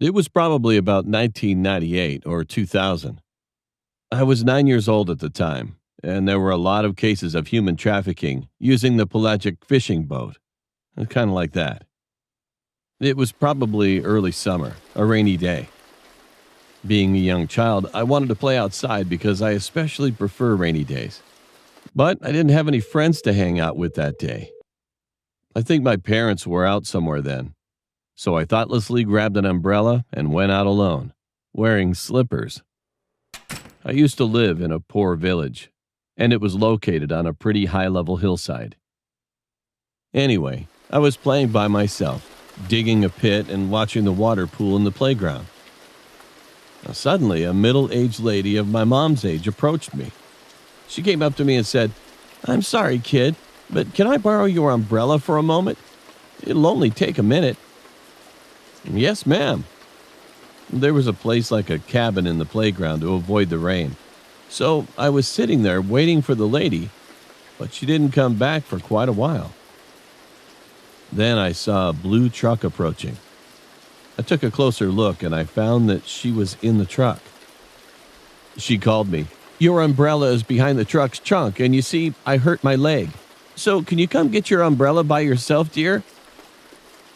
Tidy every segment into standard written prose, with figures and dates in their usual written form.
It was probably about 1998 or 2000. I was 9 years old at the time, and there were a lot of cases of human trafficking using the pelagic fishing boat. Kind of like that. It was probably early summer, a rainy day. Being a young child, I wanted to play outside because I especially prefer rainy days. But I didn't have any friends to hang out with that day. I think my parents were out somewhere then. So I thoughtlessly grabbed an umbrella and went out alone, wearing slippers. I used to live in a poor village, and it was located on a pretty high-level hillside. Anyway, I was playing by myself, digging a pit and watching the water pool in the playground. Now, suddenly, a middle-aged lady of my mom's age approached me. She came up to me and said, "I'm sorry, kid, but can I borrow your umbrella for a moment? It'll only take a minute." "Yes, ma'am." There was a place like a cabin in the playground to avoid the rain. So I was sitting there waiting for the lady, but she didn't come back for quite a while. Then I saw a blue truck approaching. I took a closer look and I found that she was in the truck. She called me. "Your umbrella is behind the truck's trunk, and you see, I hurt my leg. So can you come get your umbrella by yourself, dear?"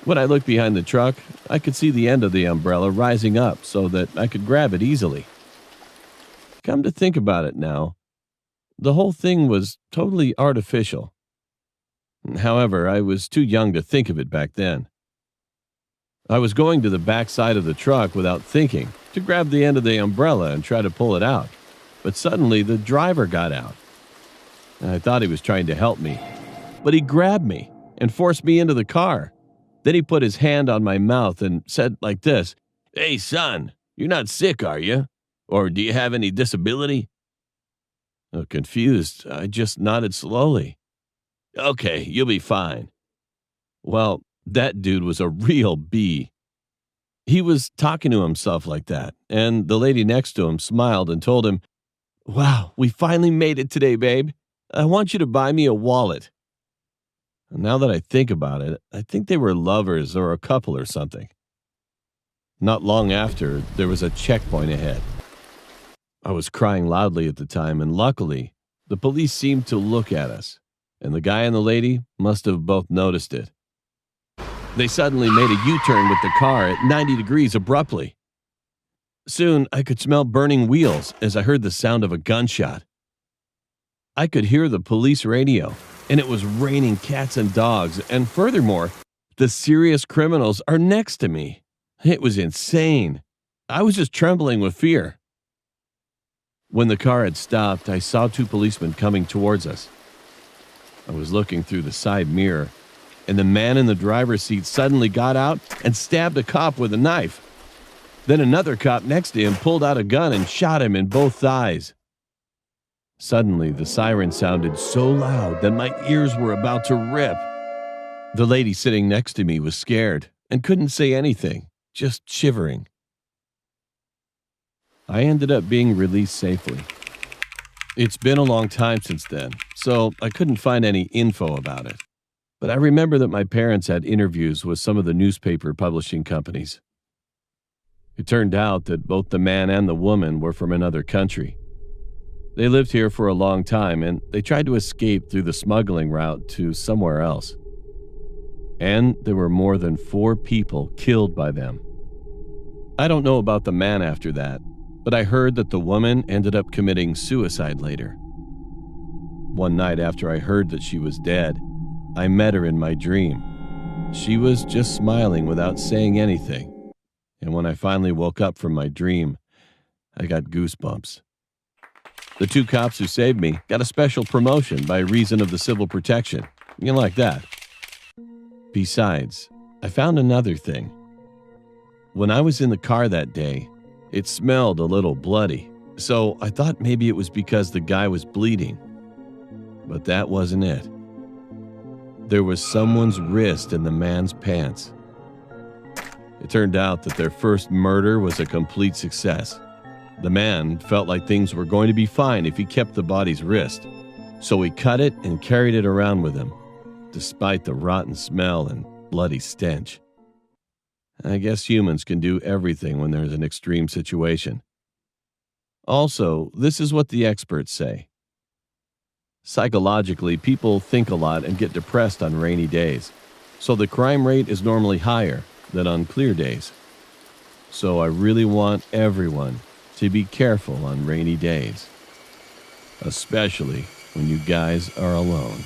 When I looked behind the truck, I could see the end of the umbrella rising up so that I could grab it easily. Come to think about it now, the whole thing was totally artificial. However, I was too young to think of it back then. I was going to the back side of the truck without thinking to grab the end of the umbrella and try to pull it out. But suddenly the driver got out. I thought he was trying to help me, but he grabbed me and forced me into the car. Then he put his hand on my mouth and said like this, "Hey, son, you're not sick, are you? Or do you have any disability?" Confused, I just nodded slowly. "Okay, you'll be fine." Well, that dude was a real bee. He was talking to himself like that, and the lady next to him smiled and told him, "Wow, we finally made it today, babe. I want you to buy me a wallet." Now that I think about it, I think they were lovers or a couple or something. Not long after, there was a checkpoint ahead. I was crying loudly at the time, and luckily, the police seemed to look at us, and the guy and the lady must have both noticed it. They suddenly made a U-turn with the car at 90 degrees abruptly. Soon, I could smell burning wheels as I heard the sound of a gunshot. I could hear the police radio, and it was raining cats and dogs, and furthermore, the serious criminals are next to me. It was insane. I was just trembling with fear. When the car had stopped, I saw two policemen coming towards us. I was looking through the side mirror, and the man in the driver's seat suddenly got out and stabbed a cop with a knife. Then another cop next to him pulled out a gun and shot him in both thighs. Suddenly, the siren sounded so loud that my ears were about to rip. The lady sitting next to me was scared and couldn't say anything, just shivering. I ended up being released safely. It's been a long time since then, so I couldn't find any info about it. But I remember that my parents had interviews with some of the newspaper publishing companies. It turned out that both the man and the woman were from another country. They lived here for a long time, and they tried to escape through the smuggling route to somewhere else. And there were more than 4 people killed by them. I don't know about the man after that, but I heard that the woman ended up committing suicide later. One night after I heard that she was dead, I met her in my dream. She was just smiling without saying anything. And when I finally woke up from my dream, I got goosebumps. The 2 cops who saved me got a special promotion by reason of the civil protection. You like that? Besides, I found another thing. When I was in the car that day, it smelled a little bloody, so I thought maybe it was because the guy was bleeding. But that wasn't it. There was someone's wrist in the man's pants. It turned out that their first murder was a complete success. The man felt like things were going to be fine if he kept the body's wrist, so he cut it and carried it around with him, despite the rotten smell and bloody stench. I guess humans can do everything when there's an extreme situation. Also, this is what the experts say. Psychologically, people think a lot and get depressed on rainy days, so the crime rate is normally higher than on clear days. So I really want everyone to be careful on rainy days, especially when you guys are alone.